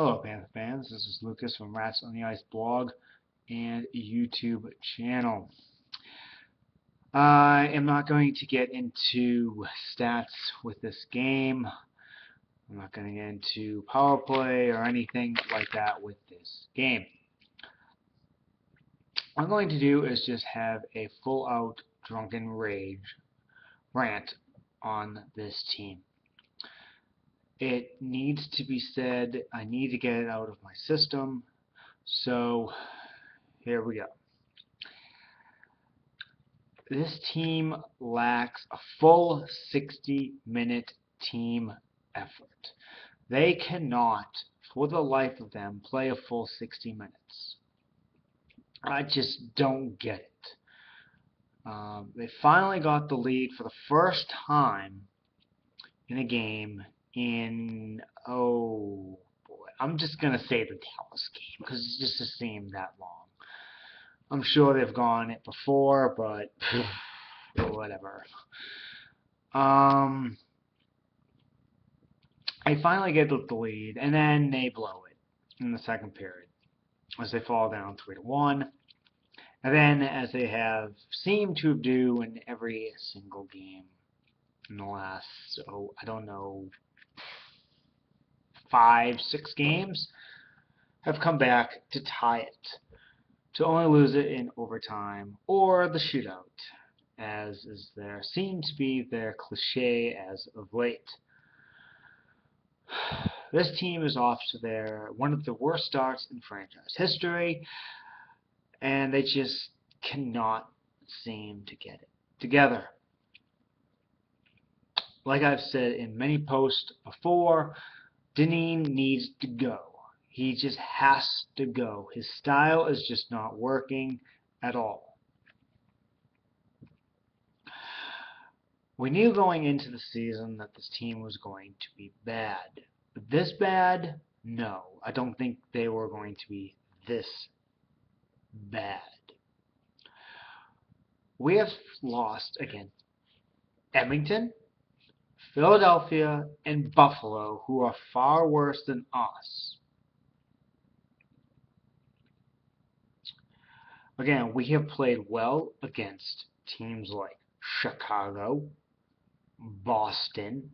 Hello, Panther fans. This is Lucas from Rats on the Ice blog and YouTube channel. I am not going to get into stats with this game. I'm not going to get into power play or anything like that with this game. What I'm going to do is just have a full-out drunken rage rant on this team. It needs to be said. I need to get it out of my system. So here we go. This team lacks a full 60-minute team effort. They cannot, for the life of them, play a full 60 minutes. I just don't get it. They finally got the lead for the first time in a game in, oh boy, I'm just going to say the Dallas game because it just doesn't seem that long. I'm sure they've gone it before, but whatever. I finally get the lead, and then they blow it in the second period as they fall down 3-1. And then, as they have seemed to do in every single game in the last, I don't know, 5, 6 games, have come back to tie it, to only lose it in overtime or the shootout, as is there seemed to be their cliche as of late. This team is off to one of the worst starts in franchise history, and they just cannot seem to get it together. Like I've said in many posts before, Dineen needs to go. He just has to go. His style is just not working at all. We knew going into the season that this team was going to be bad. But this bad? No. I don't think they were going to be this bad. We have lost against Edmonton, Philadelphia, and Buffalo, who are far worse than us. Again, we have played well against teams like Chicago, Boston,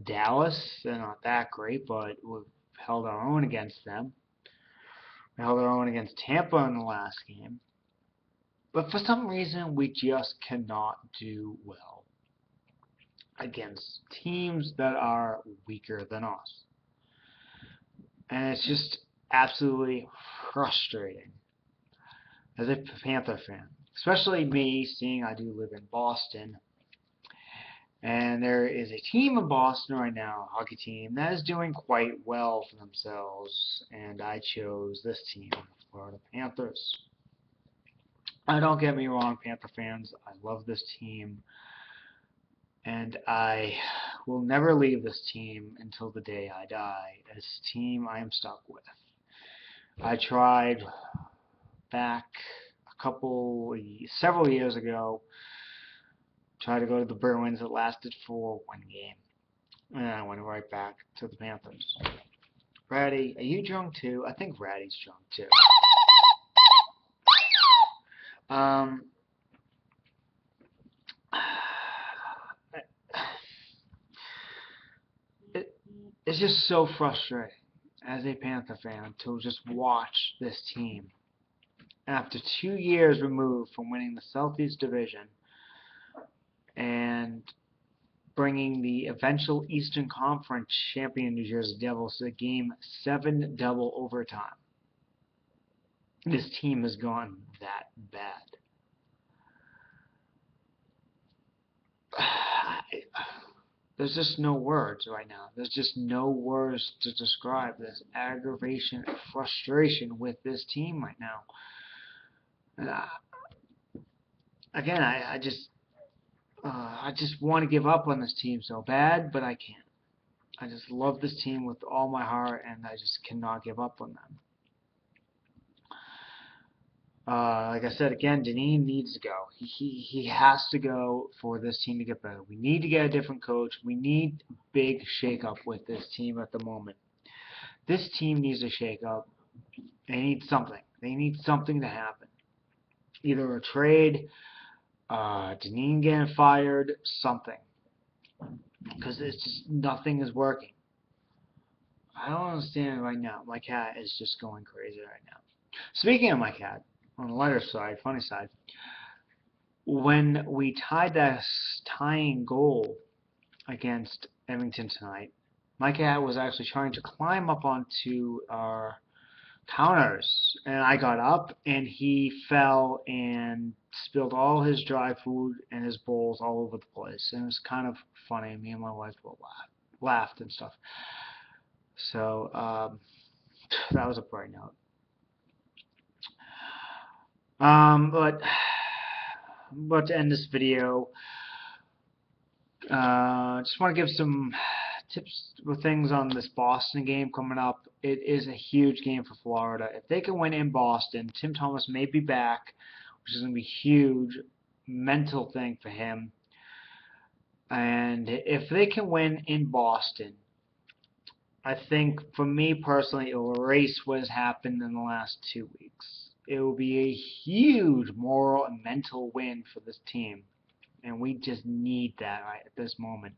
Dallas. They're not that great, but we've held our own against them. We held our own against Tampa in the last game. But for some reason, we just cannot do well against teams that are weaker than us. And it's just absolutely frustrating as a Panther fan. Especially me, seeing I do live in Boston. And there is a team in Boston right now, a hockey team, that is doing quite well for themselves. And I chose this team, the Florida Panthers. Don't get me wrong, Panther fans. I love this team. And I will never leave this team until the day I die. This team I am stuck with. I tried back several years ago, tried to go to the Bruins. It lasted for one game. And I went right back to the Panthers. Ratty, are you drunk too? I think Ratty's drunk too. It's just so frustrating as a Panther fan to just watch this team. After 2 years removed from winning the Southeast Division and bringing the eventual Eastern Conference champion New Jersey Devils to Game 7 double overtime. This team has gone that bad. There's just no words right now. There's just no words to describe this aggravation and frustration with this team right now. And again, I just want to give up on this team so bad, but I can't. I just love this team with all my heart, and I just cannot give up on them. Like I said again, Deneen needs to go. He has to go for this team to get better. We need to get a different coach. We need big shakeup with this team at the moment. This team needs a shakeup. They need something. They need something to happen. Either a trade, Deneen getting fired, something. Because it's just nothing is working. I don't understand right now. My cat is just going crazy right now. Speaking of my cat, on the lighter side, funny side, when we tied that tying goal against Edmonton tonight, my cat was actually trying to climb up onto our counters, and I got up, and he fell and spilled all his dry food and his bowls all over the place, and it was kind of funny. Me and my wife both laughed and stuff. So that was a bright note. But to end this video, just want to give some tips for things on this Boston game coming up. It is a huge game for Florida. If they can win in Boston, Tim Thomas may be back, which is going to be a huge mental thing for him. And if they can win in Boston, I think for me personally, it will erase what has happened in the last 2 weeks. It will be a huge moral and mental win for this team. And we just need that right at this moment,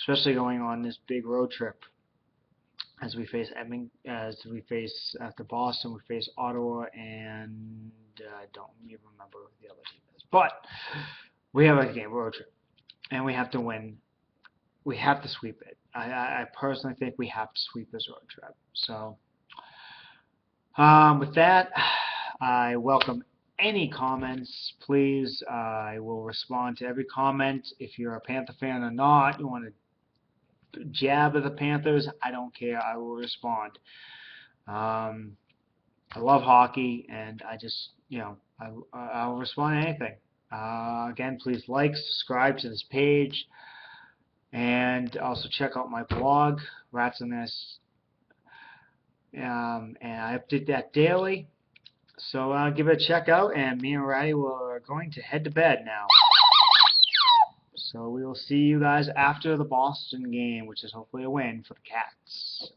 especially going on this big road trip. As we face after Boston, we face Ottawa, and I don't even remember who the other team is. But we have a game road trip, and we have to win. We have to sweep it. I personally think we have to sweep this road trip. So with that, I welcome any comments, please. I will respond to every comment. If you're a Panther fan or not, you want to jab at the Panthers, I don't care. I will respond. I love hockey, and I just, I'll respond to anything. Again, please like, subscribe to this page, and also check out my blog, Rats and This. And I update that daily. So give it a check out, and me and Ratty are going to head to bed now. So we will see you guys after the Boston game, which is hopefully a win for the Cats.